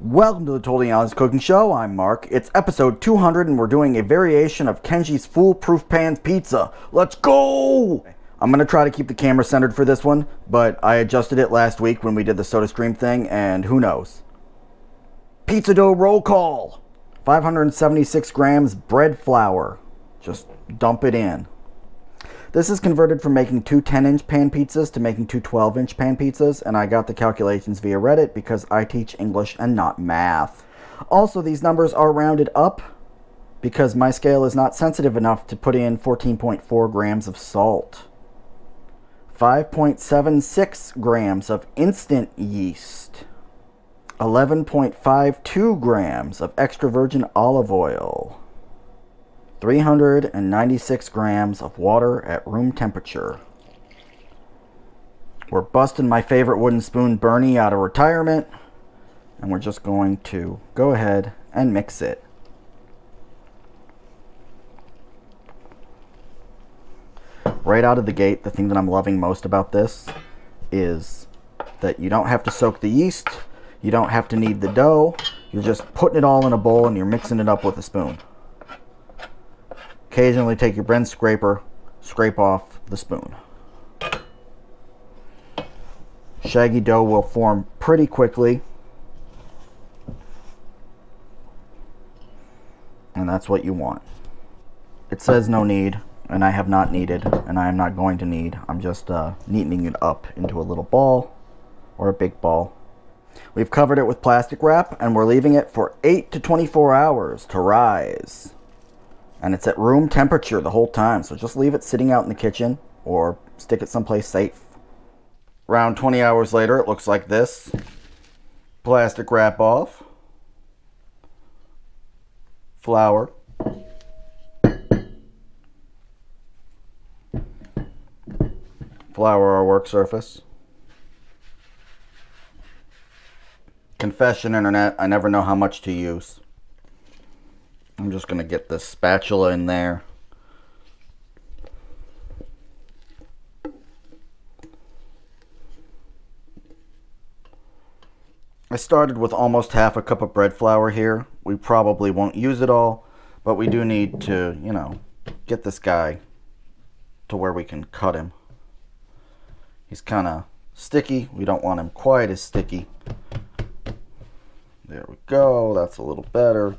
Welcome to the Totally Honest Cooking Show. I'm Mark. It's episode 200 and we're doing a variation of Kenji's Foolproof Pans Pizza. Let's go! I'm going to try to keep the camera centered for this one, but I adjusted it last week when we did the SodaStream thing, and who knows. Pizza dough roll call. 576 grams bread flour. Just dump it in. This is converted from making two 10-inch pan pizzas to making two 12-inch pan pizzas, and I got the calculations via Reddit because I teach English and not math. Also, these numbers are rounded up because my scale is not sensitive enough to put in 14.4 grams of salt. 5.76 grams of instant yeast. 11.52 grams of extra virgin olive oil. 396 grams of water at room temperature. We're busting my favorite wooden spoon Bernie out of retirement, and we're just going to go ahead and mix it. Right out of the gate, the thing that I'm loving most about this is that you don't have to soak the yeast, you don't have to knead the dough, you're just putting it all in a bowl and you're mixing it up with a spoon. Occasionally take your Brent scraper, scrape off the spoon. Shaggy dough will form pretty quickly. And that's what you want. It says no knead, and I have not kneaded, and I am not going to knead. I'm just kneading it up into a little ball, or a big ball. We've covered it with plastic wrap, and we're leaving it for 8 to 24 hours to rise. And it's at room temperature the whole time, so just leave it sitting out in the kitchen or stick it someplace safe. Around 20 hours later, it looks like this. Plastic wrap off. Flour. Flour our work surface. Confession, internet, I never know how much to use. I'm just going to get this spatula in there. I started with almost half a cup of bread flour here. We probably won't use it all, but we do need to, get this guy to where we can cut him. He's kind of sticky. We don't want him quite as sticky. There we go. That's a little better.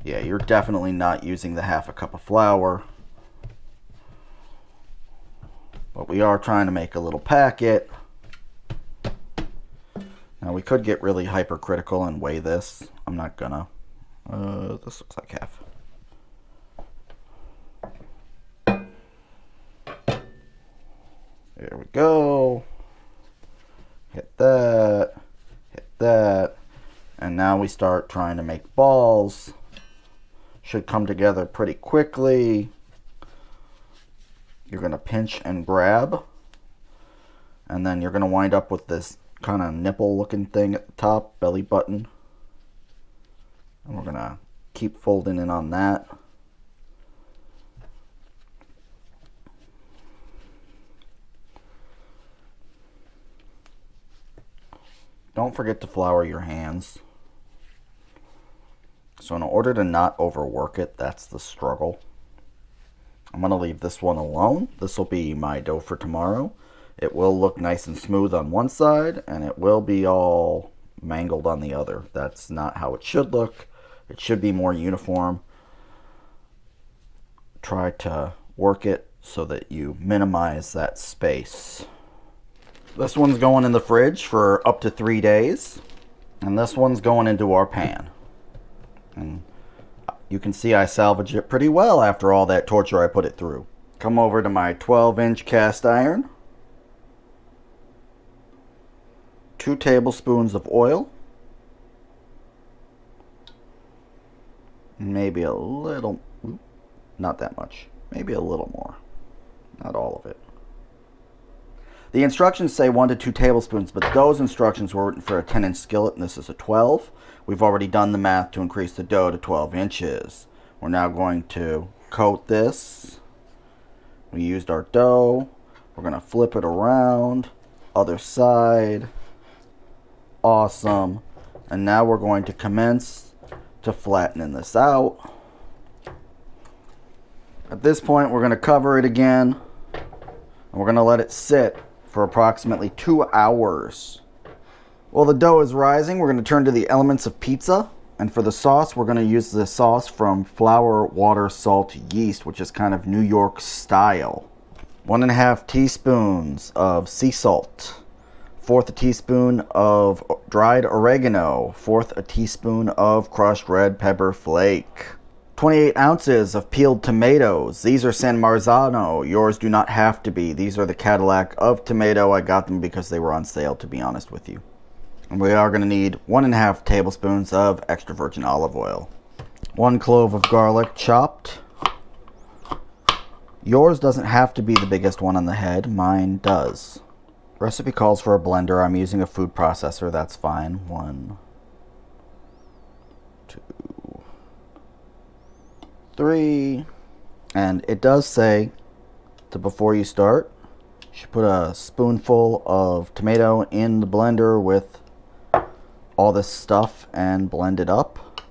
Yeah, you're definitely not using the half a cup of flour. But we are trying to make a little packet. Now we could get really hypercritical and weigh this. I'm not gonna. This looks like half. There we go. Hit that. Hit that. And now we start trying to make balls. Should come together pretty quickly. You're going to pinch and grab. And then you're going to wind up with this kind of nipple looking thing at the top, belly button. And we're going to keep folding in on that. Don't forget to flour your hands. So in order to not overwork it, that's the struggle. I'm going to leave this one alone. This will be my dough for tomorrow. It will look nice and smooth on one side, and it will be all mangled on the other. That's not how it should look. It should be more uniform. Try to work it so that you minimize that space. This one's going in the fridge for up to 3 days, and this one's going into our pan. And you can see I salvaged it pretty well after all that torture I put it through. Come over to my 12-inch cast iron. 2 tablespoons of oil. Maybe a little, not that much. Maybe a little more. Not all of it. The instructions say 1 to 2 tablespoons, but those instructions were written for a 10-inch skillet, and this is a 12. We've already done the math to increase the dough to 12 inches. We're now going to coat this. We used our dough. We're going to flip it around. Other side. Awesome. And now we're going to commence to flattening this out. At this point, we're going to cover it again. And we're going to let it sit for approximately 2 hours. While the dough is rising, we're going to turn to the elements of pizza. And for the sauce, we're going to use the sauce from flour, water, salt, yeast, which is kind of New York style. 1.5 teaspoons of sea salt. 1/4 a teaspoon of dried oregano. 1/4 a teaspoon of crushed red pepper flake. 28 ounces of peeled tomatoes. These are San Marzano. Yours do not have to be. These are the Cadillac of tomato. I got them because they were on sale, to be honest with you. And we are going to need 1.5 tablespoons of extra virgin olive oil. 1 clove of garlic chopped. Yours doesn't have to be the biggest one on the head. Mine does. Recipe calls for a blender. I'm using a food processor. That's fine. 1, 2, 3. And it does say that before you start, you should put a spoonful of tomato in the blender with all this stuff and blend it up.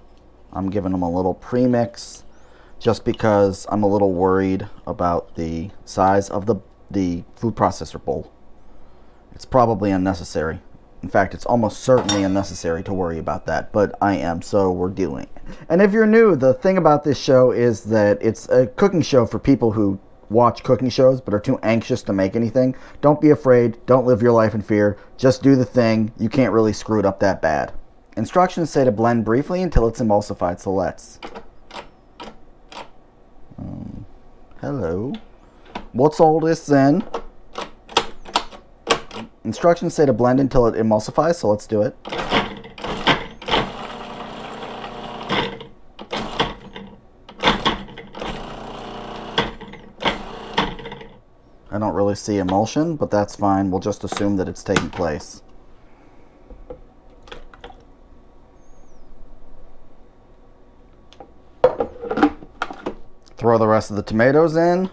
I'm giving them a little premix just because I'm a little worried about the size of the food processor bowl. It's probably unnecessary. In fact, it's almost certainly unnecessary to worry about that, but I am, so we're doing it. And if you're new, the thing about this show is that it's a cooking show for people who watch cooking shows but are too anxious to make anything. Don't be afraid. Don't live your life in fear. Just do the thing. You can't really screw it up that bad. Instructions say to blend briefly until it's emulsified, so let's. Hello. What's all this then? Instructions say to blend until it emulsifies, so let's do it. I don't really see emulsion, but that's fine. We'll just assume that it's taking place. Throw the rest of the tomatoes in.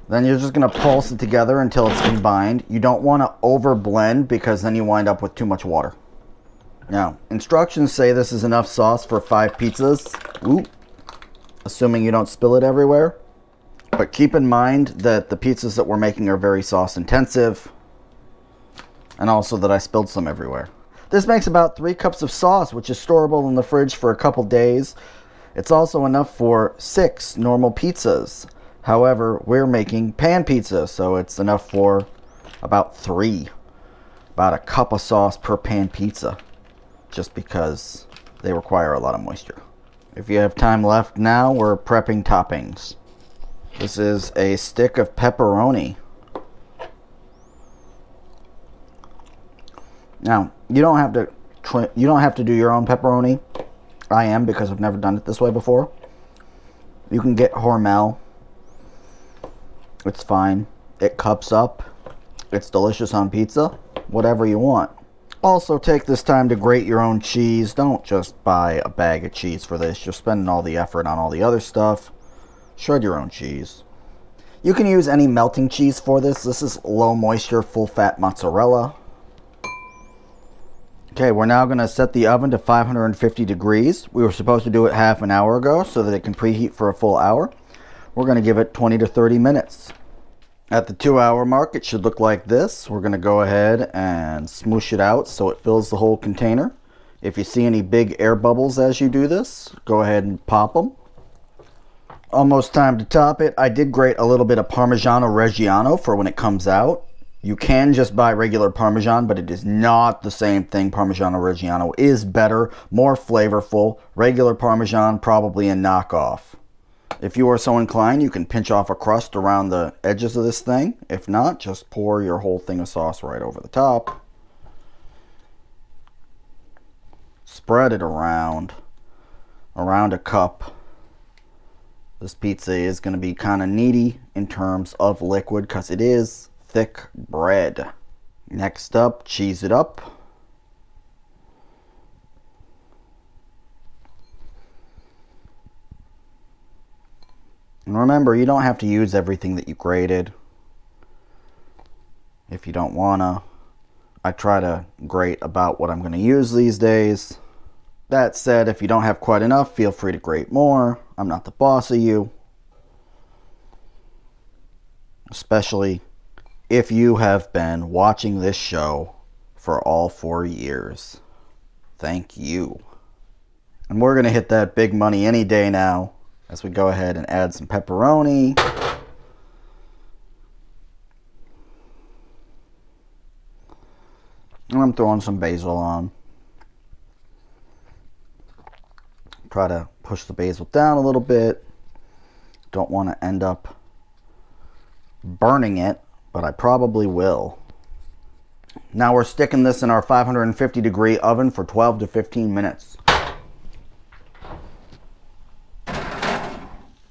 Then you're just going to pulse it together until it's combined. You don't want to over blend because then you wind up with too much water. Now, instructions say this is enough sauce for 5 pizzas. Ooh. Assuming you don't spill it everywhere. But keep in mind that the pizzas that we're making are very sauce intensive. And also that I spilled some everywhere. This makes about 3 cups of sauce, which is storable in the fridge for a couple days. It's also enough for 6 normal pizzas. However, we're making pan pizza, so it's enough for about 3. About a cup of sauce per pan pizza. Just because they require a lot of moisture. If you have time left now, we're prepping toppings. This is a stick of pepperoni. Now, you don't have to do your own pepperoni. I am, because I've never done it this way before. You can get Hormel. It's fine. It cups up. It's delicious on pizza. Whatever you want. Also, take this time to grate your own cheese. Don't just buy a bag of cheese for this. You're spending all the effort on all the other stuff. Shred your own cheese. You can use any melting cheese for this. This is low moisture, full fat mozzarella. Okay, we're now going to set the oven to 550 degrees. We were supposed to do it half an hour ago so that it can preheat for a full hour. We're going to give it 20 to 30 minutes. At the 2-hour mark, it should look like this. We're going to go ahead and smoosh it out so it fills the whole container. If you see any big air bubbles as you do this, go ahead and pop them. Almost time to top it. I did grate a little bit of Parmigiano Reggiano for when it comes out. You can just buy regular Parmesan, but it is not the same thing. Parmigiano Reggiano is better, more flavorful. Regular Parmesan, probably a knockoff. If you are so inclined, you can pinch off a crust around the edges of this thing. If not, just pour your whole thing of sauce right over the top. Spread it around a cup. This pizza is going to be kind of needy in terms of liquid because it is thick bread. Next up, cheese it up. And remember, you don't have to use everything that you grated. if you don't wanna. I try to grate about what I'm gonna use these days. That said, if you don't have quite enough, feel free to grate more. I'm not the boss of you. Especially if you have been watching this show for all 4 years. Thank you. And we're going to hit that big money any day now as we go ahead and add some pepperoni. And I'm throwing some basil on. Try to push the basil down a little bit. Don't want to end up burning it, but I probably will. Now we're sticking this in our 550 degree oven for 12 to 15 minutes.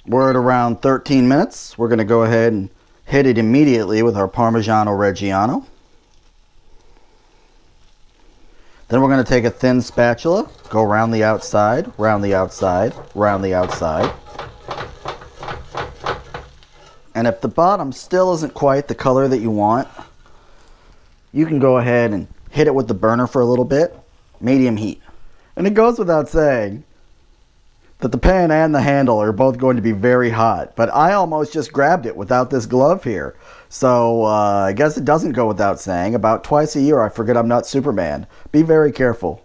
We're at around 13 minutes. We're going to go ahead and hit it immediately with our Parmigiano Reggiano. Then we're going to take a thin spatula, go around the outside, round the outside, round the outside. And if the bottom still isn't quite the color that you want, you can go ahead and hit it with the burner for a little bit, medium heat. And it goes without saying that the pan and the handle are both going to be very hot, but I almost just grabbed it without this glove here. So I guess it doesn't go without saying. About twice a year I forget I'm not Superman. Be very careful.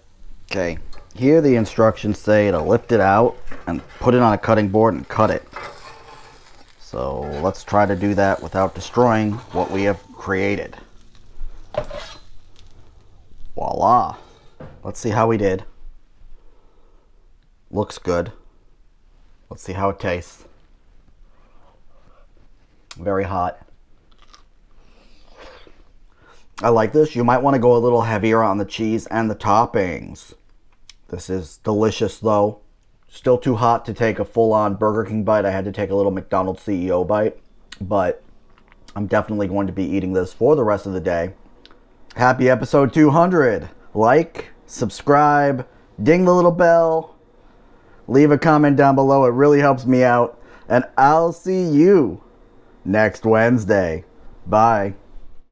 Okay, here the instructions say to lift it out and put it on a cutting board and cut it. So let's try to do that without destroying what we have created. Voila. Let's see how we did. Looks good. Let's see how it tastes. Very hot. I like this. You might want to go a little heavier on the cheese and the toppings. This is delicious though. Still too hot to take a full-on Burger King bite. I had to take a little McDonald's CEO bite. But I'm definitely going to be eating this for the rest of the day. Happy episode 200. Like, subscribe, ding the little bell. Leave a comment down below. It really helps me out. And I'll see you next Wednesday. Bye.